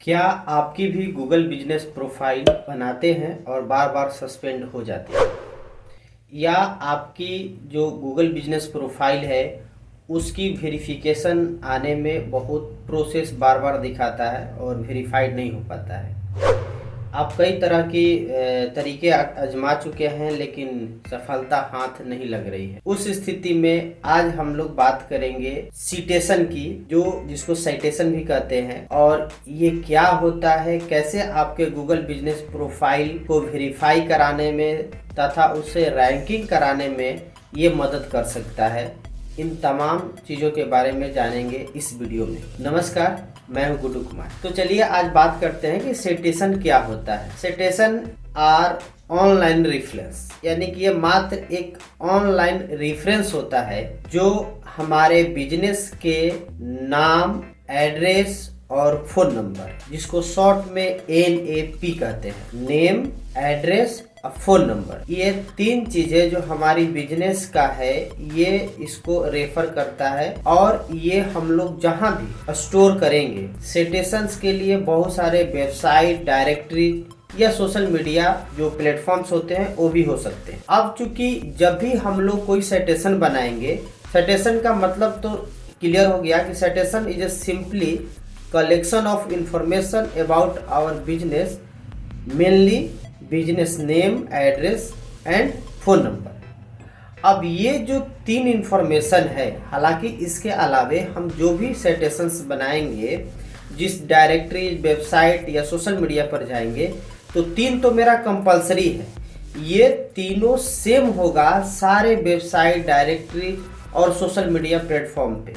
क्या आपकी भी गूगल बिजनेस प्रोफाइल बनाते हैं और बार बार सस्पेंड हो जाती है, या आपकी जो गूगल बिजनेस प्रोफाइल है उसकी वेरिफिकेशन आने में बहुत प्रोसेस बार बार दिखाता है और वेरीफाइड नहीं हो पाता है। आप कई तरह की तरीके आजमा चुके हैं लेकिन सफलता हाथ नहीं लग रही है। उस स्थिति में आज हम लोग बात करेंगे सिटेशन की, जो जिसको साइटेशन भी कहते हैं, और ये क्या होता है, कैसे आपके गूगल बिजनेस प्रोफाइल को वेरीफाई कराने में तथा उसे रैंकिंग कराने में ये मदद कर सकता है। इन तमाम चीज़ों के बारे में जानेंगे इस वीडियो में। नमस्कार, मैं हूं गुड्डू कुमार। तो चलिए आज बात करते हैं कि सिटेशन क्या होता है। सिटेशन आर ऑनलाइन रेफरेंस, यानी कि ये मात्र एक ऑनलाइन रेफरेंस होता है जो हमारे बिजनेस के नाम, एड्रेस और फोन नंबर, जिसको शॉर्ट में NAP कहते हैं, नेम, एड्रेस, फोन नंबर, ये तीन चीजें जो हमारी बिजनेस का है ये इसको रेफर करता है। और ये हम लोग जहां भी स्टोर करेंगे, सिटेशंस के लिए बहुत सारे वेबसाइट, डायरेक्टरी या सोशल मीडिया जो प्लेटफॉर्म्स होते हैं वो भी हो सकते हैं। अब चूंकि जब भी हम लोग कोई सिटेशन बनाएंगे, सिटेशन का मतलब तो क्लियर हो गया कि citation is a simply collection of information about our business, mainly business name, address and phone number. अब ये जो तीन इंफॉर्मेशन है, हालांकि इसके अलावे हम जो भी सिटेशंस बनाएंगे, जिस डायरेक्टरी, वेबसाइट या सोशल मीडिया पर जाएंगे, तो तीन तो मेरा कंपलसरी है। ये तीनों सेम होगा सारे वेबसाइट, डायरेक्टरी और सोशल मीडिया प्लेटफॉर्म पे,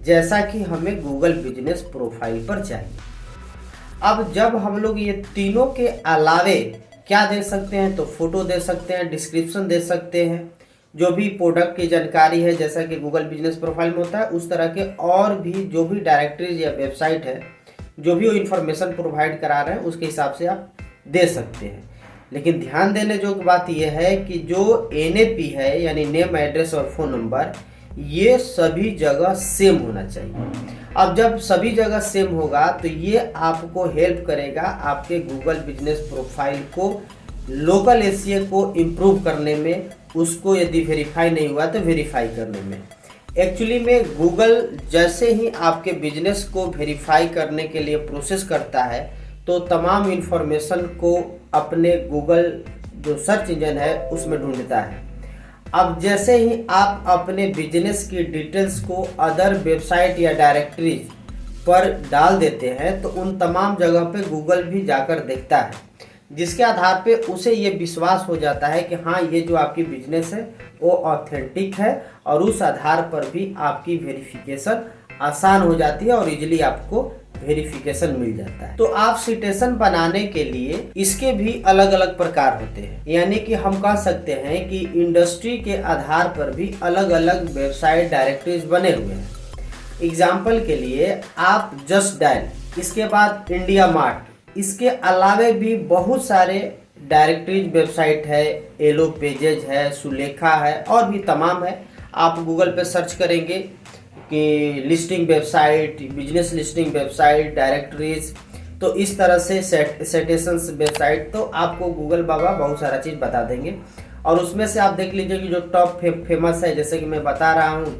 जैसा कि हमें गूगल बिजनेस प्रोफाइल पर चाहिए। अब जब हम लोग ये तीनों के अलावे क्या दे सकते हैं, तो फोटो दे सकते हैं, डिस्क्रिप्शन दे सकते हैं, जो भी प्रोडक्ट की जानकारी है जैसा कि गूगल बिजनेस प्रोफाइल में होता है उस तरह के, और भी जो भी डायरेक्टरीज या वेबसाइट है, जो भी वो इन्फॉर्मेशन प्रोवाइड करा रहे हैं उसके हिसाब से आप दे सकते हैं। लेकिन ध्यान देने जो बात यह है कि जो NAP है, यानी नेम, एड्रेस और फोन नंबर, ये सभी जगह सेम होना चाहिए। अब जब सभी जगह सेम होगा तो ये आपको हेल्प करेगा आपके गूगल बिजनेस प्रोफाइल को, लोकल SEO को इम्प्रूव करने में, उसको यदि वेरीफाई नहीं हुआ तो वेरीफाई करने में। एक्चुअली में गूगल जैसे ही आपके बिजनेस को वेरीफाई करने के लिए प्रोसेस करता है तो तमाम इन्फॉर्मेशन को अपने गूगल जो सर्च इंजन है उसमें ढूंढता है। अब जैसे ही आप अपने बिजनेस की डिटेल्स को अदर वेबसाइट या डायरेक्टरीज पर डाल देते हैं तो उन तमाम जगह पे गूगल भी जाकर देखता है, जिसके आधार पे उसे ये विश्वास हो जाता है कि हाँ, ये जो आपकी बिजनेस है वो ऑथेंटिक है, और उस आधार पर भी आपकी वेरिफिकेशन आसान हो जाती है और इजीली आपको वेरिफिकेशन मिल जाता है। तो आप सिटेशन बनाने के लिए इसके भी अलग अलग प्रकार होते हैं, यानी कि हम कह सकते हैं कि इंडस्ट्री के आधार पर भी अलग अलग वेबसाइट, डायरेक्टरीज बने हुए हैं। एग्जाम्पल के लिए आप जस्ट डायल, इसके बाद इंडिया मार्ट, इसके अलावे भी बहुत सारे डायरेक्टरीज, वेबसाइट है, येलो पेजेज है, सुलेखा है, और भी तमाम है। आप गूगल पे सर्च करेंगे कि listing website, business listing website, directories, तो इस तरह से सिटेशंस वेबसाइट, तो आपको गूगल बाबा बहुत सारा चीज़ बता देंगे। और उसमें से आप देख लीजिए कि जो टॉप फेमस है, जैसे कि मैं बता रहा हूँ,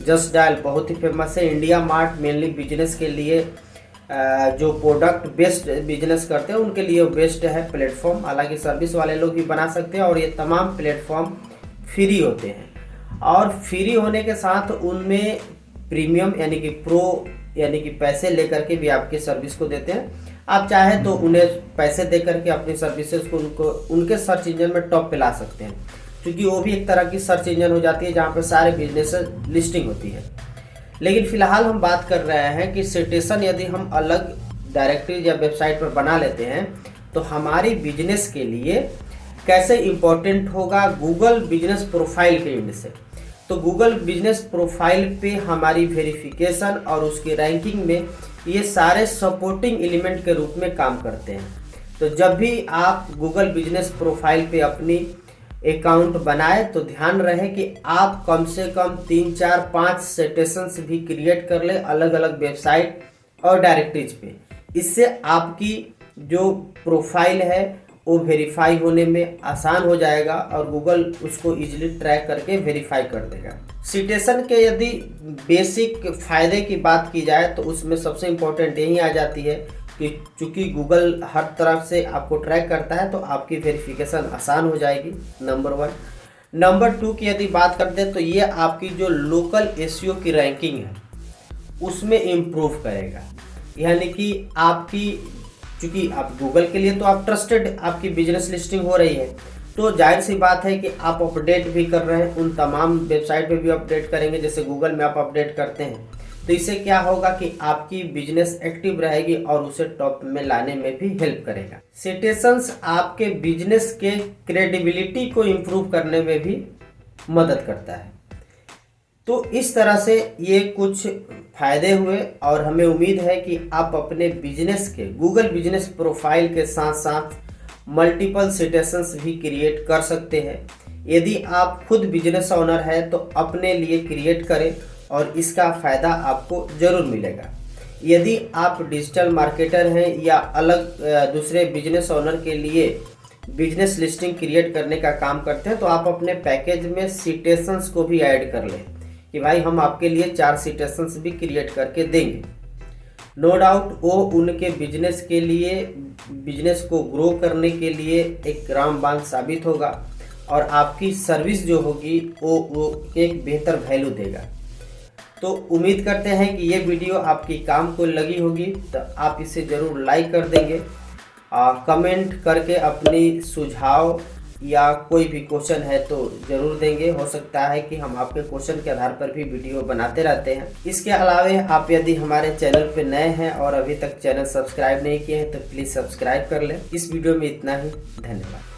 जस्ट डायल बहुत ही फेमस है। इंडिया मार्ट मेनली बिजनेस के लिए, जो प्रोडक्ट बेस्ड बिजनेस करते हैं उनके लिए बेस्ट है प्लेटफॉर्म। हालांकि सर्विस वाले लोग भी बना सकते हैं, और ये तमाम प्लेटफॉर्म फ्री होते हैं, और फ्री होने के साथ उनमें प्रीमियम यानी कि प्रो, यानी कि पैसे लेकर के भी आपके सर्विस को देते हैं। आप चाहे तो उन्हें पैसे दे करके अपनी सर्विसेज को उनके सर्च इंजन में टॉप पे ला सकते हैं, क्योंकि वो भी एक तरह की सर्च इंजन हो जाती है जहाँ पे सारे बिजनेस लिस्टिंग होती है। लेकिन फिलहाल हम बात कर रहे हैं कि सिटेशन यदि हम अलग डायरेक्टरी या वेबसाइट पर बना लेते हैं तो हमारी बिजनेस के लिए कैसे इम्पोर्टेंट होगा गूगल बिजनेस प्रोफाइल के एंड से। तो गूगल बिजनेस प्रोफाइल पे हमारी वेरिफिकेशन और उसकी रैंकिंग में ये सारे सपोर्टिंग एलिमेंट के रूप में काम करते हैं। तो जब भी आप गूगल बिजनेस प्रोफाइल पे अपनी अकाउंट बनाए तो ध्यान रहे कि आप कम से कम 3, 4, 5 सिटेशंस भी क्रिएट कर ले अलग अलग वेबसाइट और डायरेक्टरीज पे, इससे आपकी जो प्रोफाइल है वो वेरीफाई होने में आसान हो जाएगा और गूगल उसको इजीली ट्रैक करके वेरीफाई कर देगा। सिटेशन के यदि बेसिक फ़ायदे की बात की जाए तो उसमें सबसे इम्पोर्टेंट यही आ जाती है कि चूँकि गूगल हर तरफ से आपको ट्रैक करता है तो आपकी वेरिफिकेशन आसान हो जाएगी, नंबर 1। नंबर 2 की यदि बात करते हैं तो ये आपकी जो लोकल एसईओ की रैंकिंग है उसमें इम्प्रूव करेगा। यानी कि आपकी, चूँकि आप गूगल के लिए तो आप ट्रस्टेड, आपकी बिजनेस लिस्टिंग हो रही है तो जाहिर सी बात है कि आप अपडेट भी कर रहे हैं, उन तमाम वेबसाइट पे भी अपडेट करेंगे जैसे गूगल में आप अपडेट करते हैं। तो इससे क्या होगा कि आपकी बिजनेस एक्टिव रहेगी और उसे टॉप में लाने में भी हेल्प करेगा। सिटेशंस आपके बिजनेस के क्रेडिबिलिटी को इम्प्रूव करने में भी मदद करता है। तो इस तरह से ये कुछ फायदे हुए और हमें उम्मीद है कि आप अपने बिजनेस के गूगल बिजनेस प्रोफाइल के साथ साथ मल्टीपल सिटेशंस भी क्रिएट कर सकते हैं। यदि आप खुद बिजनेस ओनर हैं तो अपने लिए क्रिएट करें और इसका फ़ायदा आपको ज़रूर मिलेगा। यदि आप डिजिटल मार्केटर हैं या अलग दूसरे बिजनेस ओनर के लिए बिजनेस लिस्टिंग क्रिएट करने का काम करते हैं तो आप अपने पैकेज में सिटेशंस को भी ऐड कर लें कि भाई हम आपके लिए 4 सिटेशंस भी क्रिएट करके देंगे। नो डाउट वो उनके बिजनेस के लिए, बिजनेस को ग्रो करने के लिए एक रामबाण साबित होगा और आपकी सर्विस जो होगी वो एक बेहतर वैल्यू देगा। तो उम्मीद करते हैं कि ये वीडियो आपकी काम को लगी होगी, तो आप इसे ज़रूर लाइक कर देंगे। कमेंट करके अपनी सुझाव या कोई भी क्वेश्चन है तो ज़रूर देंगे। हो सकता है कि हम आपके क्वेश्चन के आधार पर भी वीडियो बनाते रहते हैं। इसके अलावा आप यदि हमारे चैनल पर नए हैं और अभी तक चैनल सब्सक्राइब नहीं किए हैं तो प्लीज़ सब्सक्राइब कर लें। इस वीडियो में इतना ही, धन्यवाद।